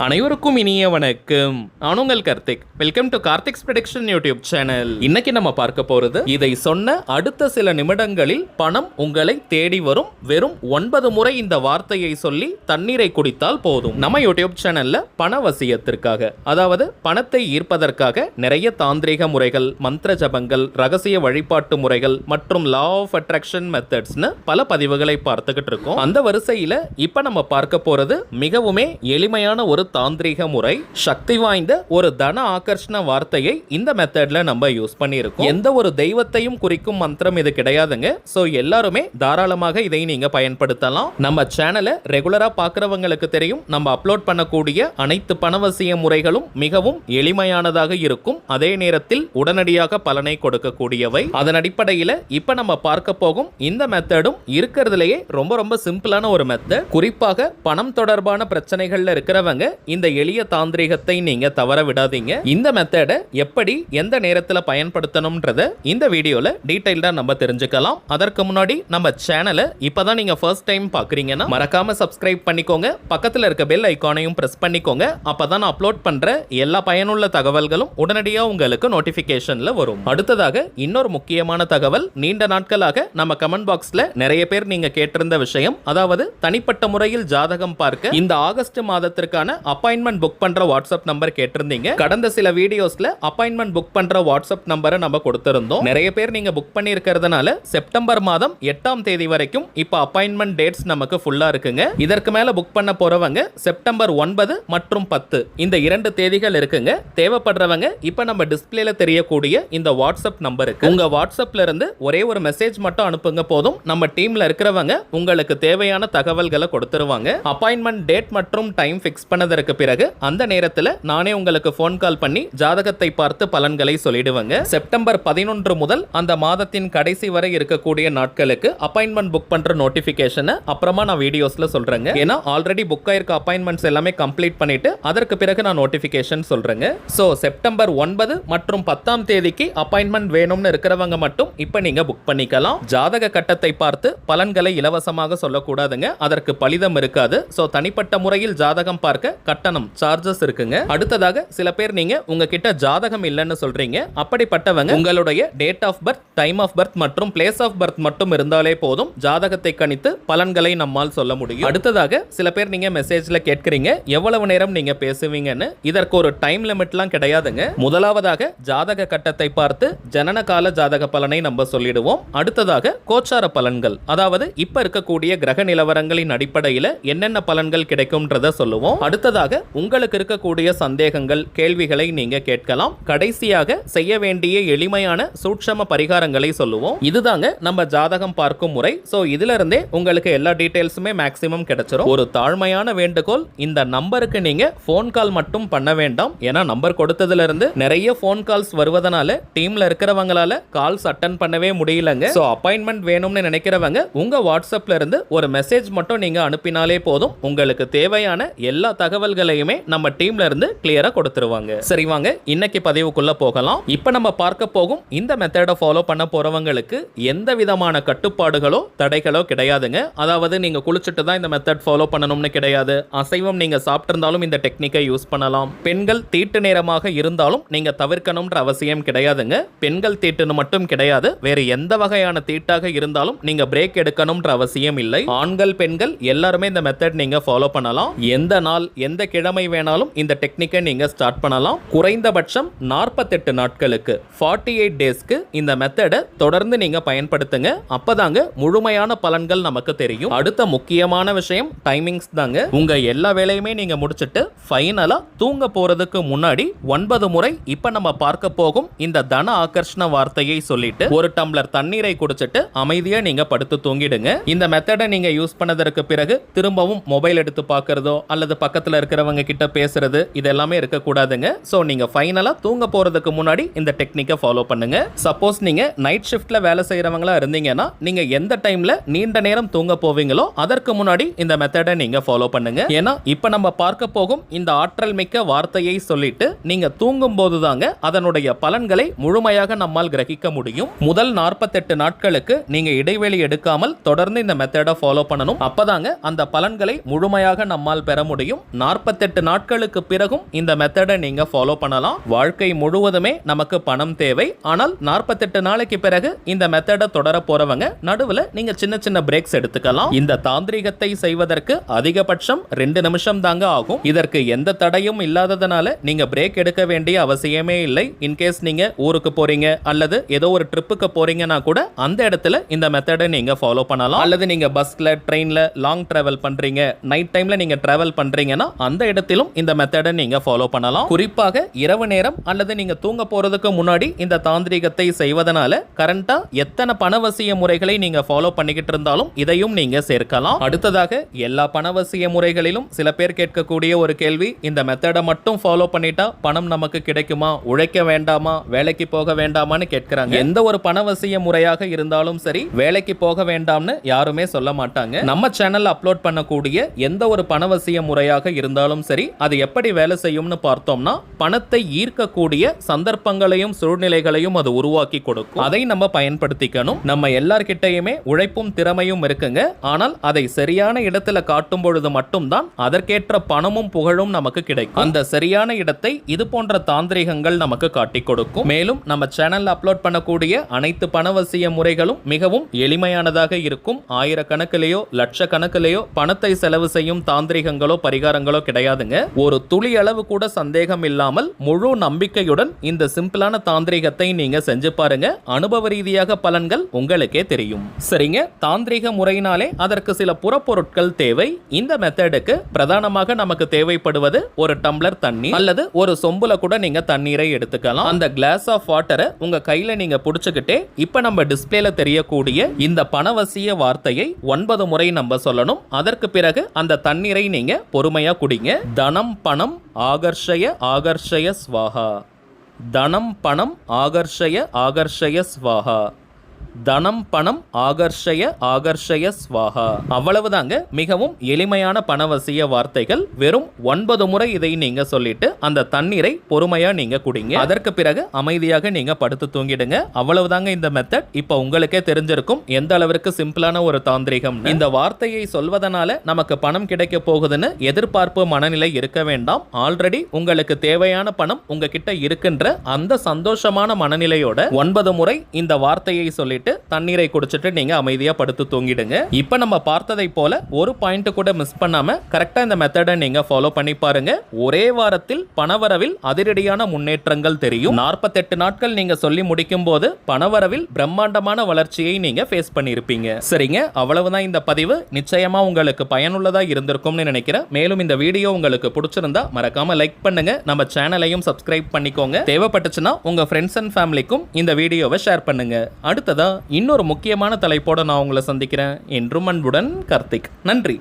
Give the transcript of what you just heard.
அனைவருக்கும் இனிய வணக்கம். நான் உங்கள் Karthik. Welcome to Karthik's prediction YouTube channel. இன்னைக்கு நம்ம பார்க்க போறது, இதை சொன்ன அடுத்த சில நிமிடங்களில் பணம் உங்களை தேடி வரும். வெறும் 9 முறை இந்த வார்த்தையை சொல்லி தண்ணீரை குடித்தால் போதும். நம்ம யூடியூப் சேனல்ல பணவசியத்திற்காக, அதாவது பணத்தை ஈர்ப்பதற்காக நிறைய தாந்திரிக முறைகள், மந்திர ஜபங்கள், ரகசிய வழிபாட்டு முறைகள் மற்றும் லா ஆஃப் அட்ராக்ஷன் மெத்தட்ஸ்னு பல பதிவுகளை பார்த்துக்கிட்டு இருக்கோம். அந்த வரிசையில இப்ப நம்ம பார்க்க போறது மிகவுமே எளிமையான ஒரு தாந்திரிக முறை. சக்தி வாய்ந்த ஒரு தன ஆகர்ஷண வார்த்தையை இந்த மெத்தட்ல நம்ம யூஸ் பண்ணியிருக்கோம். எந்த ஒரு தெய்வத்தையும் குறிக்கும் மந்திரம் இது கிடையாதுங்க. சோ எல்லாருமே தாராளமாக இதை நீங்க பயன்படுத்தலாம். நம்ம சேனலை ரெகுலரா பார்க்கறவங்களுக்கு தெரியும், நம்ம அப்லோட் பண்ணக்கூடிய அனைத்து பணவசிய முறைகளும் மிகவும் எளிமையானதாக இருக்கும். அதே நேரத்தில் உடனடியாக பலனை கொடுக்கக்கூடியவை. அதன் அடிப்படையில் இப்ப நம்ம பார்க்க போகும் இந்த மெத்தடும் இருக்கிறதுலேயே ரொம்ப ரொம்ப சிம்பிளான ஒரு மெத்தட். குறிப்பாக பணம் தொடர்பான பிரச்சனைகள்ல இருக்கிறவங்க இந்த எளிய தாந்திரிகத்தை நீங்க தவற விடாதீங்க. இந்த மெத்தடை எப்படி எந்த நேரத்தில் பயன்படுத்தணும்ன்றத இந்த வீடியோல டீடைல்டா நம்ம தெரிஞ்சுக்கலாம். அதற்கு முன்னாடி நம்ம சேனலை இப்பதான் நீங்க ஃபர்ஸ்ட் டைம் பாக்குறீங்கன்னா மறக்காம சப்ஸ்கிரைப் பண்ணிக்கோங்க. பக்கத்தில் இருக்க பெல் ஐகானையும் பிரஸ் பண்ணிக்கோங்க. அப்பதான் அப்லோட் பண்ற எல்லா பயனுள்ள தகவல்களும் உடனடியாக உங்களுக்கு நோட்டிபிகேஷன்ல வரும். அடுத்ததாக இன்னொரு முக்கியமான தகவல், நீண்ட நாட்களாக நம்ம கமெண்ட் பாக்ஸ்ல நிறைய பேர் நீங்க கேட்டிருந்த விஷயம், அதாவது தனிப்பட்ட முறையில் ஜாதகம் பார்க்க இந்த ஆகஸ்ட் மாதத்திற்கான அப்பாயின்மெண்ட் புக் பண்ற வாட்ஸ்அப் நம்பர் கேட்டிருந்தீங்க. கடந்த சில வீடியோஸ்ல அப்பாயின்மெண்ட் புக் பண்ற வாட்ஸ்அப் நம்பரை நம்ம கொடுத்திருந்தோம். நிறைய பேர் நீங்க புக் பண்ணி இருக்கிறதுனால செப்டம்பர் மாதம் 8ஆம் தேதி வரைக்கும் இப்ப அப்பாயின்மெண்ட் டேட்ஸ் நமக்கு ஃபுல்லா இருக்குங்க. இதற்கு மேல புக் பண்ண போறவங்க செப்டம்பர் 9 மற்றும் 10 இந்த 2 தேதிகள் இருக்குங்க. தேவைப்படுறவங்க இப்ப நம்ம டிஸ்பிளேல தெரியக்கூடிய இந்த வாட்ஸ்அப் நம்பருக்கு உங்க வாட்ஸ்அப்ல இருந்து ஒரே ஒரு மெசேஜ் மட்டும் அனுப்புங்க போதும். நம்ம டீம்ல இருக்கிறவங்க உங்களுக்கு தேவையான தகவல்களை கொடுத்துருவாங்க. அப்பாயின்மெண்ட் டேட் மற்றும் டைம் ஃபிக்ஸ் பண்ணதற்கு பிறகு அந்த நேரத்தில் நானே உங்களுக்கு ஃபோன் கால் பண்ணி ஜாதகத்தை பார்த்து பலன்களை சொல்லிடுவேங்க. செப்டம்பர் 11 முதல் அந்த மாதத்தின் கடைசி வரை இருக்கக்கூடிய நாட்களுக்கு அப்பாயின்மெண்ட் புக் பண்ற நோட்டிபிகேஷனை அப்புறமா நான் வீடியோஸ்ல சொல்றேங்க. ஏன்னா ஆல்ரெடி புக் ஆயிருக்க அப்பாயின்மெண்ட்ஸ் எல்லாமே கம்ப்ளீட் பண்ணிட்டு அதற்கு பிறகு நான் நோட்டிபிகேஷன் சொல்றேங்க. சோ செப்டம்பர் 9 மற்றும் 10ஆம் தேதிக்கு அப்பாயின்மெண்ட் வேணும்னு இருக்கிறவங்க மட்டும் இப்ப நீங்க புக் பண்ணிக்கலாம். ஜாதக கட்டத்தை பார்த்து பலன்களை இலவசமாக சொல்லக்கூடாதுங்க, அதற்கு பலிதம் இருக்காது. சோ தனிப்பட்ட முறையில் ஜாதகம் பார்க்க கட்டணம் சார்ஜஸ் இருக்குங்க. அடுத்ததாக சில பேர் நீங்க உங்ககிட்ட ஜாதகம் இல்லைன்னு சொல்றீங்க. அப்படிப்பட்டவங்க உங்களுடைய date of birth, time of birth மற்றும் பிளேஸ் ஆஃப் பர்த் மட்டும் இருந்தாலே போதும் ஜாதகத்தை கணித்து பலன்களை நம்மால் சொல்ல முடியும். அடுத்ததாக சில பேர் நீங்க மெசேஜ்ல கேட்கறீங்க எவ்வளவு நேரம் நீங்க பேசுவீங்கன்னு. இதற்கு ஒரு டைம் லிமிட்லாம் கிடையாதுங்க. முதலாவதாக ஜாதக கட்டத்தை பார்த்து ஜனன கால ஜாதக பலனை நம்ம சொல்லிடுவோம். அடுத்ததாக கோச்சார பலன்கள், அதாவது இப்ப இருக்கக்கூடிய கிரக நிலவரங்களின் அடிப்படையில் என்னென்ன பலன்கள் கிடைக்கும்ன்றத சொல்லுவோம். அடுத்ததாக உங்களுக்கு இருக்கக்கூடிய சந்தேகங்கள், கேள்விகளை நீங்க கேட்கலாம். கடைசியாக செய்ய வேண்டிய எளிமையான சூட்சம பரிகாரங்களை சொல்லுவோம். இதுதாங்க நம்ம ஜாதகம் பார்க்கும் முறை. சோ இதுல இருந்தே உங்களுக்கு எல்லா டீடைல்ஸுமே மேக்ஸிமம் கிடைச்சிரும். ஒரு தாழ்மையான வேண்டுகோள், இந்த நம்பருக்கு நீங்க போன் கால் மட்டும் பண்ண வேண்டாம். ஏன்னா நம்பர் கொடுத்ததுல இருந்து நிறைய போன் கால்ஸ் வருவதனால டீம்ல இருக்கிறவங்களால கால்ஸ் அட்டன் பண்ணவே முடியலங்க. சோ அப்பாயின்மெண்ட் வேணும்னு நினைக்கிறவங்க உங்க வாட்ஸ்அப்ல இருந்து ஒரு மெசேஜ் மட்டும் நீங்க அனுப்பினாலே போதும், உங்களுக்கு தேவையான எல்லா தகவல்களையுமே நம்ம டீம்ல இருந்து கிளியரா கொடுத்துருவாங்க. சரி வாங்க இன்னைக்கு பதிவுக்குள்ள போகலாம். இப்ப நம்ம பார்க்க போகும் இந்த மெத்தடை ஃபாலோ பண்ண போறவங்களுக்கு எந்த விதமான கட்டுப்பாடுகளோ தடைகளோ கிடையாதுங்க. அதாவது நீங்க குளிச்சுட்டு தான் இந்த மெத்தட் ஃபாலோ பண்ணணும்னு கிடையாது. அசைவம் நீங்க சாப்பிட்டிருந்தாலும் இந்த டெக்னிக்கை யூஸ் பண்ணலாம். பெண்கள் தீட்டு நேரமாக இருந்தாலும் நீங்க தவிர்க்கணும்ன்ற அவசியம் கிடையாதுங்க. பெண்கள் தீட்டுன்னு மட்டும் கிடையாது, வேற எந்த வகையான தீட்டாக இருந்தாலும் நீங்க பிரேக் எடுக்கணும்ன்ற அவசியம் இல்லை. ஆண்கள் பெண்கள் எல்லாருமே இந்த மெத்தட் நீங்க ஃபாலோ பண்ணலாம். எந்த நாள் எந்த கிழமை வேணாலும் இந்த டெக்னிக்கை நீங்க ஸ்டார்ட் பண்ணலாம். குறைந்தபட்சம் 48 நாட்களுக்கு 48 டேஸ்க்கு இந்த மெத்தடை தொடர்ந்து நீங்க பயன்படுத்துங்க. அப்பதாங்க முழுமையான பலன்கள் நமக்கு தெரியும். அடுத்த முக்கியமான விஷயம் டைமிங்ஸ் தாங்க. உங்க எல்லா வேலையுமே நீங்க முடிச்சிட்டு ஃபைனலா தூங்க போறதுக்கு முன்னாடி 9 முறை இப்ப நம்ம பார்க்க போகும் இந்த தன ஆகர்ஷண வார்த்தையை சொல்லிட்டு ஒரு டம்ளர் தண்ணீரை குடிச்சிட்டு அமைதியா நீங்க படுத்து தூங்கிடுங்க. இந்த மெத்தடை நீங்க யூஸ் பண்ணதற்கு பிறகு திரும்பவும் மொபைல் எடுத்து பார்க்கறதோ அல்லது பக்கத்துல இருக்கிறவங்க கிட்ட பேசுறது இதெல்லாமே இருக்க கூடாதுங்க. சோ நீங்க ஃபைனலா தூங்க போறதுக்கு முன்னாடி இந்த டெக்னிக்கை ஃபாலோ பண்ணுங்க. சப்போஸ் நீங்க நைட் ஷிஃப்ட்ல வேலை செய்யறவங்களா இருந்தீங்கன்னா நீங்க எந்த டைம்ல நீண்ட நேரம் தூங்க போவீங்களோ அதற்கு முன்னாடி இந்த மெத்தடை நீங்க ஃபாலோ பண்ணுங்க. ஏன்னா இப்ப நம்ம பார்க்க போகும் இந்த ஆற்றல் மிக்க வார்த்தையை சொல்லிட்டு நீங்க தூங்கும் போதுதாங்க அதனுடைய பலன்களை முழுமையாக நம்மால் கிரகிக்க முடியும். முதல் 48 நாட்களுக்கு நீங்க இடைவெளி எடுக்காமல் தொடர்ந்து இந்த மெத்தடை ஃபாலோ பண்ணணும். அப்பதாங்க அந்த பலன்களை முழுமையாக நம்மால் பெற முடியும். 48 நாட்களுக்கு பிறகும் இந்த மெத்தடை நீங்க ஃபாலோ பண்ணலாம். வாழ்க்கை முழுவதுமே நமக்கு பணம் தேவை. ஆனால் 48 நாளைக்கு பிறகு இந்த மெத்தடை தொடர போறவங்க நடுவுல நீங்க சின்ன சின்ன பிரேக்ஸ் எடுத்துக்கலாம். இந்த தாந்திரிகத்தை செய்வதற்கு அதிகபட்சம் 2 நிமிஷம் தாங்க ஆகும். இதற்கு எந்த தடையும் இல்லாததனால நீங்க பிரேக் எடுக்க வேண்டிய அவசியமே இல்லை. இன்கேஸ் நீங்க ஊருக்கு போறீங்க அல்லது ஏதோ ஒரு ட்ரிப்புக்கு போறீங்கன்னா கூட அந்த இடத்துல இந்த மெத்தடை நீங்க ஃபாலோ பண்ணலாம். அல்லது நீங்க பஸ்ல ட்ரெயின்ல லாங் டிராவல் பண்றீங்க, நைட் டைம்ல நீங்க டிராவல் பண்றீங்கன்னா அந்த இடத்திலும் இந்த மெத்தடை நீங்க ஃபாலோ பண்ணலாம். குறிப்பாக இரவு நேரம் அல்லது நீங்க தூங்க போறதுக்கு முன்னாடி இந்த தாந்திரிகத்தை செய்வதனால கரண்டா எத்தனை பணவசிய முறைகளை நீங்க ஃபாலோ பண்ணிக்கிட்டு இருந்தாலும் இதையும் நீங்க சேர்க்கலாம். அடுத்ததாக எல்லா பணவசிய முறைகளிலும் சில பேர் கேட்கக்கூடிய ஒரு கேள்வி, இந்த மெத்தடை மட்டும் ஃபாலோ பண்ணிட்டா பணம் நமக்கு கிடைக்குமா, உழைக்க வேண்டாமா, வேலைக்கு போக வேண்டாமான்னு கேட்கிறாங்க. எந்த ஒரு பணவசிய முறையாக இருந்தாலும் சரி வேலைக்கு போக வேண்டாம்னு யாருமே சொல்ல மாட்டாங்க. நம்ம சேனல்ல அப்லோட் பண்ணக்கூடிய எந்த ஒரு பணவசிய முறையாக இருந்தாலும் சரி அது எப்படி வேலை செய்யும்னு பார்த்தோம்னா பணத்தை ஈர்க்கக்கூடிய சந்தர்ப்பங்களையும் சூழ்நிலைகளையும் அது உருவாக்கி கொடுக்கும். அதை நம்ம பயன்படுத்திக்கணும். நம்ம எல்லார்கிட்டயுமே உழைப்பும் திறமையும் இருக்குங்க. ஆனால் அதை சரியான இடத்துல காட்டும் பொழுது மட்டும்தான் அதற்கேற்ற பணமும் புகழும் நமக்கு கிடைக்கும். அந்த சரியான இடத்தை இது போன்ற தாந்திரிகங்கள் நமக்கு காட்டி கொடுக்கும். மேலும் நம்ம சேனல்ல அப்லோட் பண்ணக்கூடிய அனைத்து பணவசிய முறைகளும் மிகவும் எளிமையானதாக இருக்கும். ஆயிரக்கணக்கிலேயோ லட்சக்கணக்கிலேயோ பணத்தை செலவு செய்யும் தாந்திரிகங்களோ பரிகாரங்களோ கிடையாதுங்க. ஒரு துளி அளவு கூட சந்தேகம் இல்லாமல் முழு நம்பிக்கையுடன் இந்த சிம்பிளான தாந்திரிகத்தை நீங்க செஞ்சு பாருங்க. அனுபவ ரீதியாக பலன்கள் உங்களுக்கே தெரியும். சரிங்க, தாந்திரிக முறையினாலே அதற்கு சில புறப்பொருட்கள் தேவை. இந்த மெத்தடுக்கு பிரதானமாக நமக்கு தேவைப்படுவது ஒரு டம்ளர் தண்ணீர் அல்லது ஒரு சொம்புல கூட நீங்க தண்ணீரை எடுத்துக்கலாம். அந்த கிளாஸ் ஆஃப் வாட்டரை உங்க கையில நீங்க புடிச்சுக்கிட்டே இப்ப நம்ம டிஸ்பிளேல தெரியக்கூடிய இந்த பணவசிய வார்த்தையை 9 முறை நம்ம சொல்லணும். அதற்கு பிறகு அந்த தண்ணீரை நீங்க பொறுமையா குடிங்க. தனம் பணம் ஆகர்ஷய ஆகர்ஷய ஸ்வாஹா. தனம் பணம் ஆகர்ஷய ஆகர்ஷய ஸ்வாஹா. தனம் பணம் ஆகர்ஷய ஆகர்ஷய ஸ்வாஹா. அவ்வளவுதாங்க. மிகவும் எளிமையான பணவசிய வார்த்தைகள். வெறும் 9 முறை இதை நீங்க சொல்லிட்டு அந்த தண்ணீரை பொறுமையா நீங்க குடிங்க. அதற்கு பிறகு அமைதியாக நீங்க படுத்து தூங்கிடுங்க. அவ்வளவுதாங்க இந்த மெத்தட். இப்ப உங்களுக்கே தெரிஞ்சிருக்கும் எந்த அளவிற்கு சிம்பிளான ஒரு தாந்திரிகம். இந்த வார்த்தையை சொல்வதனால நமக்கு பணம் கிடைக்க போகுதுன்னு எதிர்பார்ப்பு மனநிலை இருக்க வேண்டாம். ஆல்ரெடி உங்களுக்கு தேவையான பணம் உங்ககிட்ட இருக்கின்ற அந்த சந்தோஷமான மனநிலையோட 9 முறை இந்த வார்த்தையை சொல்லிட்டு தண்ணீரை குடிச்சிட்டு நீங்க அமைதியா படுத்து தூங்கிடுங்க. இப்ப நம்ம பார்த்ததை போல ஒரு பாயிண்ட் கூட மிஸ் பண்ணாம கரெக்டா இந்த மெத்தடை நீங்க ஃபாலோ பண்ணி பாருங்க. ஒரே வாரத்தில் பணவரவில் அதிரடியான முன்னேற்றங்கள் தெரியும். 48 நாட்கள் நீங்க சொல்லி முடிக்கும் போது பணவரவில் பிரம்மாண்டமான வளர்ச்சியை நீங்க ஃபேஸ் பண்ணிருப்பீங்க. சரிங்க, அவ்வளவுதான் இந்த பதிவு. நிச்சயமா உங்களுக்கு பயனுள்ளதா இருந்திருக்கும்னு நினைக்கிறேன். மேலும் இந்த வீடியோ உங்களுக்கு பிடிச்சிருந்தா மறக்காம லைக் பண்ணுங்க. நம்ம சேனலையும் சப்ஸ்கிரைப் பண்ணிக்கோங்க. தேவைப்பட்டுச்சுன்னா உங்க ஃப்ரெண்ட்ஸ் அண்ட் ஃபேமிலிக்கும் இந்த வீடியோவை ஷேர் பண்ணுங்க. அடுத்ததா இன்னொரு முக்கியமான தலைப்போட நான் உங்களை சந்திக்கிறேன். என்றும் அன்புடன் கார்த்திக். நன்றி.